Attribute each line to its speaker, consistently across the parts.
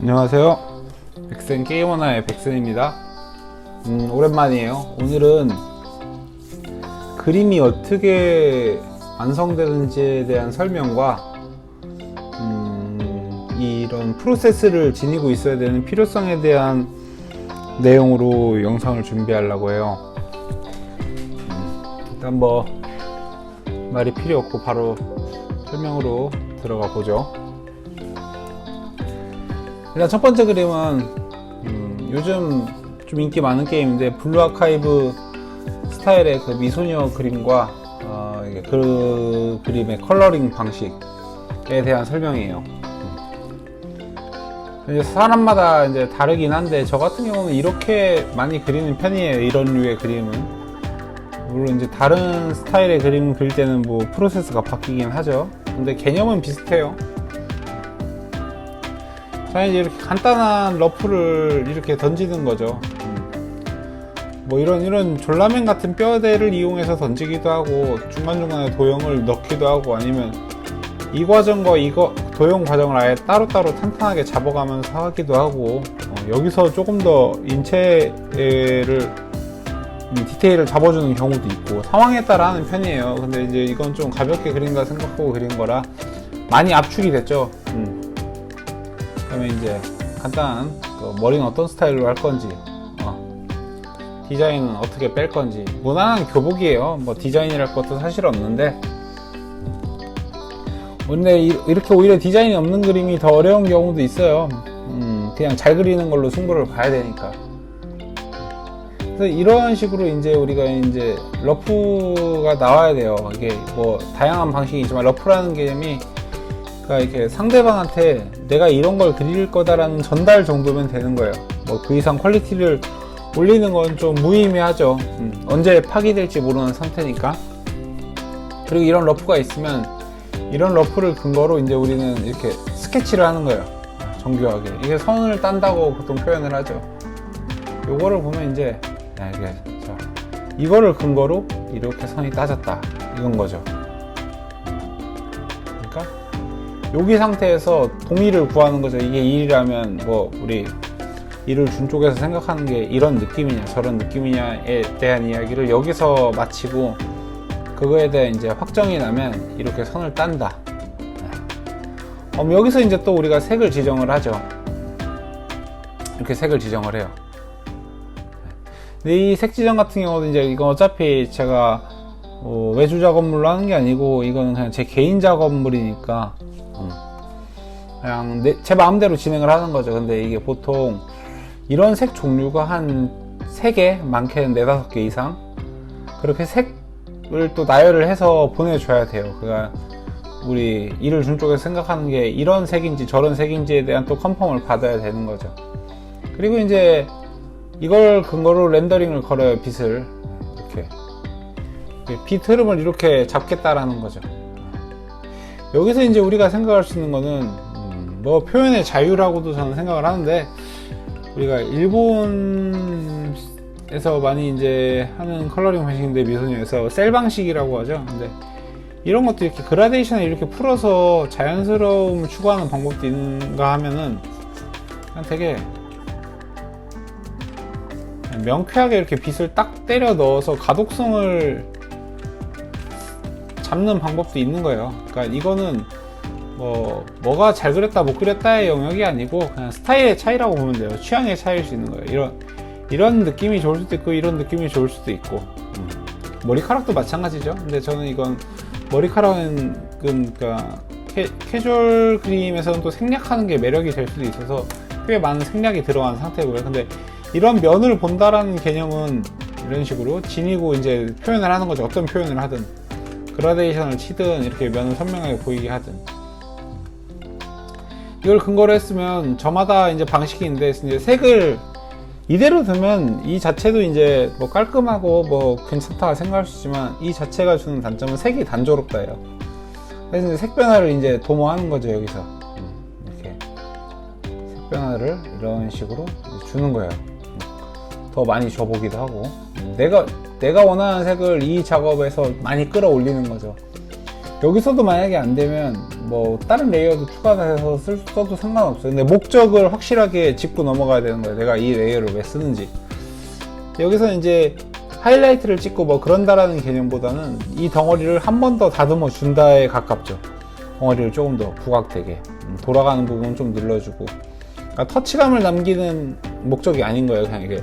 Speaker 1: 안녕하세요. 백센 게이머나의 백센입니다. 오랜만이에요. 오늘은 그림이 어떻게 완성되는지에 대한 설명과 이런 프로세스를 지니고 있어야 되는 필요성에 대한 내용으로 영상을 준비하려고 해요. 일단 뭐 말이 필요 없고 바로 설명으로 들어가 보죠. 일단 첫 번째 그림은 요즘 좀 인기 많은 게임인데 블루 아카이브 스타일의 그 미소녀 그림과 그 그림의 컬러링 방식에 대한 설명이에요. 이제 사람마다 이제 다르긴 한데 저 같은 경우는 이렇게 많이 그리는 편이에요. 이런 류의 그림은 물론 이제 다른 스타일의 그림을 그릴 때는 뭐 프로세스가 바뀌긴 하죠. 근데 개념은 비슷해요. 자, 이제 이렇게 간단한 러프를 이렇게 던지는 거죠. 뭐 이런 졸라맨 같은 뼈대를 이용해서 던지기도 하고 중간중간에 도형을 넣기도 하고 아니면 이 과정과 이거 도형 과정을 아예 따로따로 탄탄하게 잡아가면서 하기도 하고 여기서 조금 더 인체를 디테일을 잡아주는 경우도 있고 상황에 따라 하는 편이에요. 근데 이제 이건 좀 가볍게 그린다 생각하고 그린 거라 많이 압축이 됐죠. 그다음에 이제 간단한 머리는 어떤 스타일로 할 건지 디자인은 어떻게 뺄 건지 무난한 교복이에요. 뭐 디자인이랄 것도 사실 없는데 근데 이렇게 오히려 디자인이 없는 그림이 더 어려운 경우도 있어요. 그냥 잘 그리는 걸로 승부를 봐야 되니까. 그래서 이런 식으로 이제 우리가 이제 러프가 나와야 돼요. 이게 뭐 다양한 방식이 있지만 러프라는 개념이 그러니까 이렇게 상대방한테 내가 이런 걸 그릴 거다라는 전달 정도면 되는 거예요. 뭐 그 이상 퀄리티를 올리는 건 좀 무의미하죠. 언제 파기될지 모르는 상태니까. 그리고 이런 러프가 있으면 이런 러프를 근거로 이제 우리는 이렇게 스케치를 하는 거예요. 정교하게. 이게 선을 딴다고 보통 표현을 하죠. 요거를 보면 이제 이거를 근거로 이렇게 선이 따졌다. 이건 거죠. 그러니까 여기 상태에서 동의를 구하는 거죠. 이게 1이라면 뭐 우리 이를 준 쪽에서 생각하는 게 이런 느낌이냐 저런 느낌이냐에 대한 이야기를 여기서 마치고 그거에 대한 이제 확정이 나면 이렇게 선을 딴다. 여기서 이제 또 우리가 색을 지정을 하죠. 이렇게 색을 지정을 해요. 근데 이 색 지정 같은 경우도 이제 이건 어차피 제가 외주 작업물로 하는 게 아니고 이거는 그냥 제 개인 작업물이니까 그냥 제 마음대로 진행을 하는 거죠. 근데 이게 보통 이런 색 종류가 한 3개, 많게는 4, 5개 이상 그렇게 색을 또 나열을 해서 보내줘야 돼요. 그러니까 우리 일을 준 쪽에서 생각하는 게 이런 색인지 저런 색인지에 대한 또 컨펌을 받아야 되는 거죠. 그리고 이제 이걸 근거로 렌더링을 걸어요. 빛을 이렇게 빛 흐름을 이렇게 잡겠다라는 거죠. 여기서 이제 우리가 생각할 수 있는 거는 뭐 표현의 자유라고도 저는 생각을 하는데 우리가 일본에서 많이 이제 하는 컬러링 방식인데 미소녀에서 셀 방식이라고 하죠. 근데 이런 것도 이렇게 그라데이션을 이렇게 풀어서 자연스러움을 추구하는 방법도 있는가 하면은 그냥 되게 명쾌하게 이렇게 빛을 딱 때려 넣어서 가독성을 잡는 방법도 있는 거예요. 그러니까 이거는 뭐가 잘 그렸다 못 그렸다의 영역이 아니고 그냥 스타일의 차이라고 보면 돼요. 취향의 차이일 수 있는 거예요. 이런 느낌이 좋을 수도 있고 이런 느낌이 좋을 수도 있고 머리카락도 마찬가지죠. 근데 저는 이건 머리카락은 그러니까 캐주얼 그림에서는 또 생략하는 게 매력이 될 수도 있어서 꽤 많은 생략이 들어간 상태고요. 근데 이런 면을 본다라는 개념은 이런 식으로 지니고 이제 표현을 하는 거죠. 어떤 표현을 하든 그라데이션을 치든 이렇게 면을 선명하게 보이게 하든 이걸 근거로 했으면 저마다 이제 방식이 있는데 이제 색을 이대로 두면 이 자체도 이제 뭐 깔끔하고 뭐 괜찮다 생각할 수 있지만 이 자체가 주는 단점은 색이 단조롭다예요. 그래서 이제 색 변화를 이제 도모하는 거죠. 여기서 이렇게 색 변화를 이런 식으로 주는 거예요. 더 많이 줘보기도 하고 내가 원하는 색을 이 작업에서 많이 끌어올리는 거죠. 여기서도 만약에 안 되면 뭐 다른 레이어도 추가해서 써도 상관없어요. 근데 목적을 확실하게 짚고 넘어가야 되는 거예요. 내가 이 레이어를 왜 쓰는지. 여기서 이제 하이라이트를 찍고 뭐 그런다라는 개념보다는 이 덩어리를 한 번 더 다듬어 준다에 가깝죠. 덩어리를 조금 더 부각되게 돌아가는 부분 좀 눌러주고, 그러니까 터치감을 남기는 목적이 아닌 거예요. 그냥 이게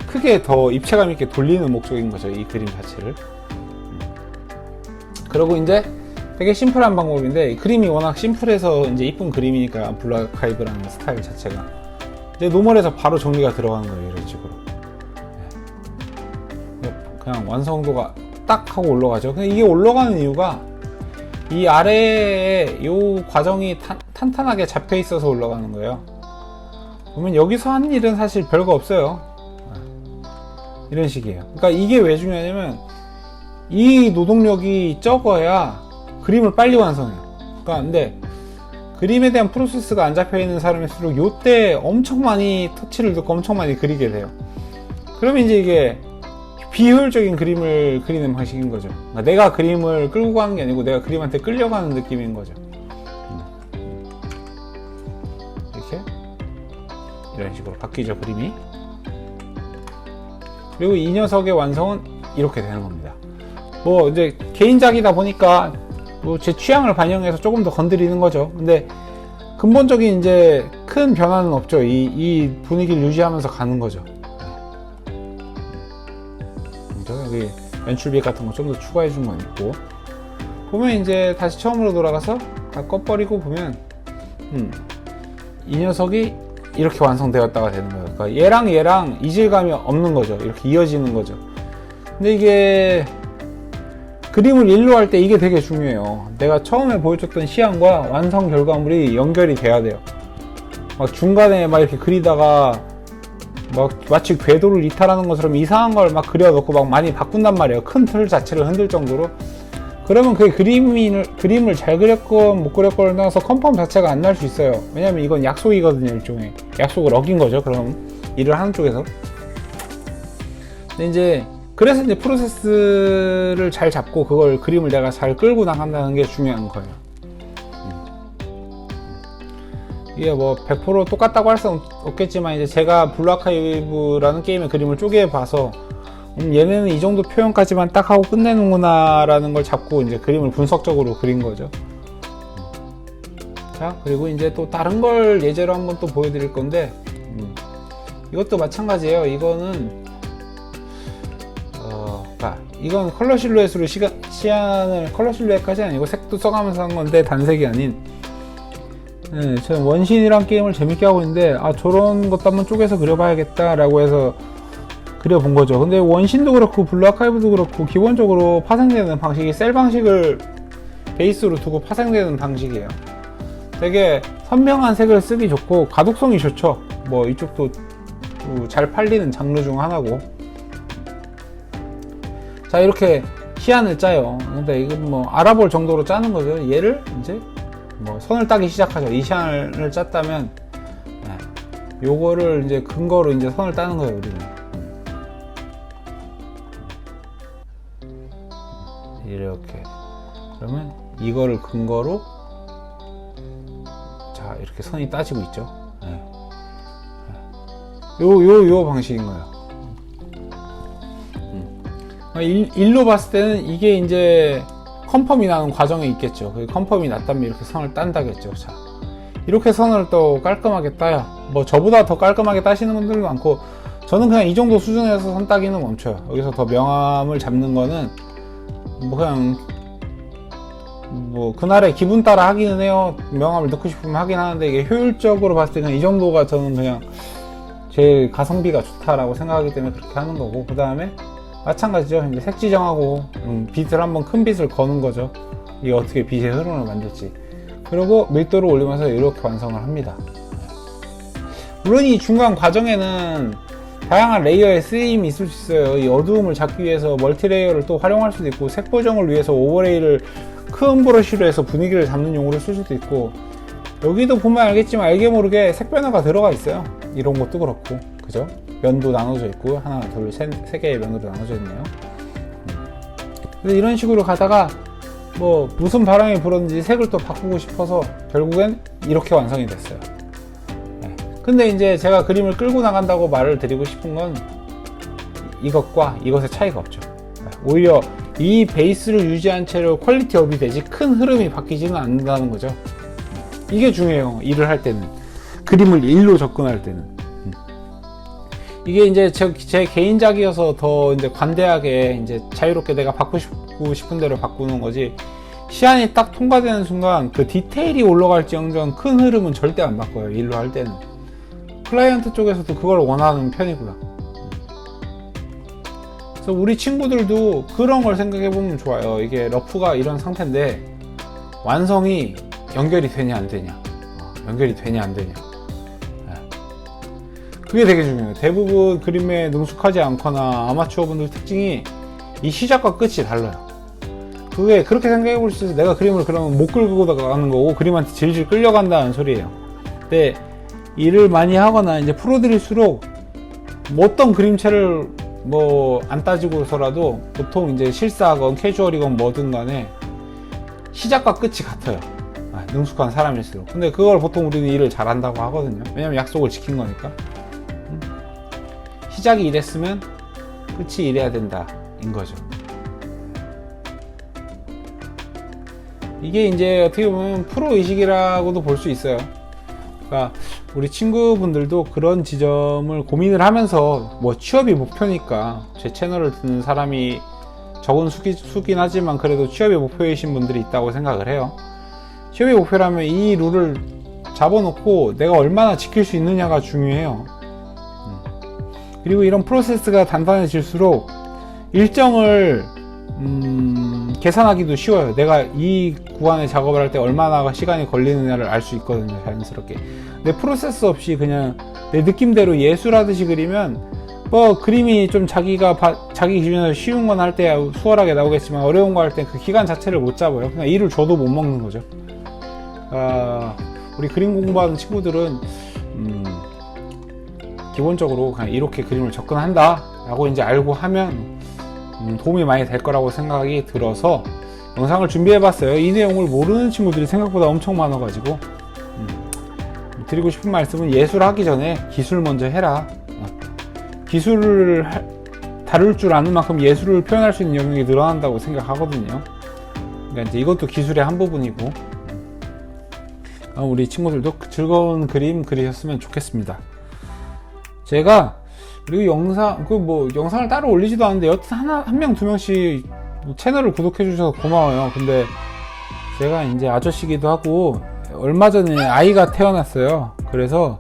Speaker 1: 크게 더 입체감 있게 돌리는 목적인 거죠, 이 그림 자체를. 그리고 이제 되게 심플한 방법인데, 그림이 워낙 심플해서 이제 이쁜 그림이니까 블루 아카이브라는 스타일 자체가 이제 노멀에서 바로 정리가 들어가는 거예요. 이런 식으로 그냥 완성도가 딱 하고 올라가죠. 근데 이게 올라가는 이유가 이 아래에 이 과정이 탄탄하게 잡혀 있어서 올라가는 거예요. 보면 여기서 하는 일은 사실 별거 없어요. 이런 식이에요. 그러니까 이게 왜 중요하냐면 이 노동력이 적어야 그림을 빨리 완성해요. 그러니까 근데 그림에 대한 프로세스가 안 잡혀 있는 사람일수록 요때 엄청 많이 터치를 넣고 엄청 많이 그리게 돼요. 그러면 이제 이게 비효율적인 그림을 그리는 방식인 거죠. 그러니까 내가 그림을 끌고 가는 게 아니고 내가 그림한테 끌려가는 느낌인 거죠. 이렇게 이런 식으로 바뀌죠, 그림이. 그리고 이 녀석의 완성은 이렇게 되는 겁니다. 뭐 이제 개인작이다 보니까 뭐 제 취향을 반영해서 조금 더 건드리는 거죠. 근데 근본적인 이제 큰 변화는 없죠. 이 분위기를 유지하면서 가는 거죠. 여기 연출빛 같은 거 좀 더 추가해 준 건 있고, 보면 이제 다시 처음으로 돌아가서 다 꺼버리고 보면 이 녀석이 이렇게 완성되었다가 되는 거예요. 그러니까 얘랑 이질감이 없는 거죠. 이렇게 이어지는 거죠. 근데 이게 그림을 일로 할 때 이게 되게 중요해요. 내가 처음에 보여줬던 시안과 완성 결과물이 연결이 돼야 돼요. 막 중간에 막 이렇게 그리다가 막 마치 궤도를 이탈하는 것처럼 이상한 걸 막 그려놓고 막 많이 바꾼단 말이에요. 큰 틀 자체를 흔들 정도로. 그러면 그 그림을 잘 그렸건 못 그렸건을 떠나서 컨펌 자체가 안 날 수 있어요. 왜냐면 이건 약속이거든요. 일종의 약속을 어긴 거죠. 그럼 일을 하는 쪽에서. 근데 이제 그래서 이제 프로세스를 잘 잡고 그걸 그림을 내가 잘 끌고 나간다는 게 중요한 거예요. 이게 뭐 100% 똑같다고 할 수는 없겠지만 이제 제가 블루 아카이브라는 게임의 그림을 쪼개 봐서 얘네는 이 정도 표현까지만 딱 하고 끝내는구나 라는 걸 잡고 이제 그림을 분석적으로 그린 거죠. 자, 그리고 이제 또 다른 걸 예제로 한번 또 보여드릴 건데, 이것도 마찬가지예요. 이거는 이건 컬러 실루엣으로 시안을 컬러 실루엣까지 아니고 색도 써가면서 한 건데 단색이 아닌, 저는 원신이란 게임을 재밌게 하고 있는데 저런 것도 한번 쪼개서 그려봐야겠다 라고 해서 그려본 거죠. 근데 원신도 그렇고 블루 아카이브도 그렇고 기본적으로 파생되는 방식이 셀 방식을 베이스로 두고 파생되는 방식이에요. 되게 선명한 색을 쓰기 좋고 가독성이 좋죠. 뭐 이쪽도 잘 팔리는 장르 중 하나고. 자, 이렇게 시안을 짜요. 근데 이건 뭐 알아볼 정도로 짜는 거죠. 얘를 이제 뭐 선을 따기 시작하죠. 이 시안을 짰다면 요거를 이제 근거로 이제 선을 따는 거예요, 우리는. 이렇게. 그러면 이거를 근거로 자, 이렇게 선이 따지고 있죠. 요 방식인 거예요. 일로 봤을 때는 이게 이제 컨펌이 나는 과정에 있겠죠. 그 컨펌이 났다면 이렇게 선을 딴다겠죠. 자, 이렇게 선을 또 깔끔하게 따요. 뭐 저보다 더 깔끔하게 따시는 분들도 많고, 저는 그냥 이 정도 수준에서 선 따기는 멈춰요. 여기서 더 명암을 잡는 거는 뭐 그냥 뭐 그날의 기분 따라 하기는 해요. 명암을 넣고 싶으면 하긴 하는데, 이게 효율적으로 봤을 때 그냥 이 정도가 저는 그냥 제일 가성비가 좋다라고 생각하기 때문에 그렇게 하는 거고, 그 다음에 마찬가지죠. 이제 색 지정하고 빛을 한번 큰 빛을 거는 거죠. 이게 어떻게 빛의 흐름을 만들지. 그리고 밀도를 올리면서 이렇게 완성을 합니다. 물론 이 중간 과정에는 다양한 레이어의 쓰임이 있을 수 있어요. 이 어두움을 잡기 위해서 멀티 레이어를 또 활용할 수도 있고, 색 보정을 위해서 오버레이를 큰 브러쉬로 해서 분위기를 잡는 용으로 쓸 수도 있고, 여기도 보면 알겠지만 알게 모르게 색 변화가 들어가 있어요. 이런 것도 그렇고, 그죠? 면도 나눠져 있고, 하나, 둘, 세 개의 면으로 나눠져 있네요. 그래서 이런 식으로 가다가 뭐 무슨 바람이 불었는지 색을 또 바꾸고 싶어서 결국엔 이렇게 완성이 됐어요. 네. 근데 이제 제가 그림을 끌고 나간다고 말을 드리고 싶은 건 이것과 이것의 차이가 없죠. 네. 오히려 이 베이스를 유지한 채로 퀄리티 업이 되지 큰 흐름이 바뀌지는 않는다는 거죠. 이게 중요해요. 일을 할 때는, 그림을 일로 접근할 때는. 이게 이제 제 개인작이어서 더 이제 관대하게 이제 자유롭게 내가 바꾸고 싶은 대로 바꾸는 거지, 시안이 딱 통과되는 순간 그 디테일이 올라갈지언정 큰 흐름은 절대 안 바꿔요. 일로 할 때는. 클라이언트 쪽에서도 그걸 원하는 편이고요. 그래서 우리 친구들도 그런 걸 생각해 보면 좋아요. 이게 러프가 이런 상태인데 완성이 연결이 되냐 안 되냐, 연결이 되냐 안 되냐, 그게 되게 중요해요. 대부분 그림에 능숙하지 않거나 아마추어 분들 특징이 이 시작과 끝이 달라요. 그게 그렇게 생각해 볼 수 있어요. 내가 그림을 그러면 못 끌고 가는 거고 그림한테 질질 끌려간다는 소리예요. 근데 일을 많이 하거나 이제 프로들일수록 뭐 어떤 그림체를 뭐 안 따지고서라도 보통 이제 실사건 캐주얼이건 뭐든 간에 시작과 끝이 같아요. 능숙한 사람일수록. 근데 그걸 보통 우리는 일을 잘한다고 하거든요. 왜냐면 약속을 지킨 거니까. 시작이 이랬으면 끝이 이래야 된다 인 거죠. 이게 이제 어떻게 보면 프로 의식이라고도 볼 수 있어요. 그러니까 우리 친구분들도 그런 지점을 고민을 하면서, 뭐 취업이 목표니까 제 채널을 듣는 사람이 적은 수긴 하지만 그래도 취업이 목표이신 분들이 있다고 생각을 해요. 취업이 목표라면 이 룰을 잡아놓고 내가 얼마나 지킬 수 있느냐가 중요해요. 그리고 이런 프로세스가 단단해질수록 일정을 계산하기도 쉬워요. 내가 이 구간의 작업을 할 때 얼마나 시간이 걸리느냐를 알 수 있거든요, 자연스럽게. 근데 프로세스 없이 그냥 내 느낌대로 예술하듯이 그리면 뭐 그림이 좀 자기 기준에서 쉬운 건 할 때 수월하게 나오겠지만 어려운 거 할 때 그 기간 자체를 못 잡아요. 그냥 일을 줘도 못 먹는 거죠. 우리 그림 공부하는 친구들은 기본적으로 그냥 이렇게 그림을 접근한다 라고 이제 알고 하면 도움이 많이 될 거라고 생각이 들어서 영상을 준비해 봤어요. 이 내용을 모르는 친구들이 생각보다 엄청 많아 가지고 드리고 싶은 말씀은, 예술하기 전에 기술 먼저 해라. 기술을 다룰 줄 아는 만큼 예술을 표현할 수 있는 영역이 늘어난다고 생각하거든요. 그러니까 이제 이것도 기술의 한 부분이고, 우리 친구들도 즐거운 그림 그리셨으면 좋겠습니다. 제가 그리고 영상을 따로 올리지도 않는데 여튼 한 명 두 명씩 채널을 구독해 주셔서 고마워요. 근데 제가 이제 아저씨기도 하고 얼마 전에 아이가 태어났어요. 그래서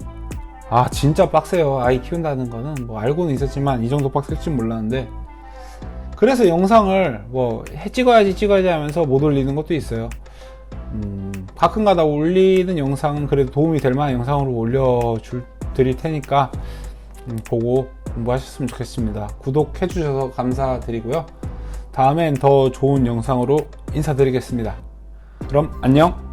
Speaker 1: 진짜 빡세요. 아이 키운다는 거는 뭐 알고는 있었지만 이 정도 빡셀 줄 몰랐는데, 그래서 영상을 뭐 찍어야지 하면서 못 올리는 것도 있어요. 가끔가다 올리는 영상은 그래도 도움이 될 만한 영상으로 드릴 테니까 보고 공부하셨으면 좋겠습니다. 구독해 주셔서 감사드리고요. 다음엔 더 좋은 영상으로 인사드리겠습니다. 그럼 안녕.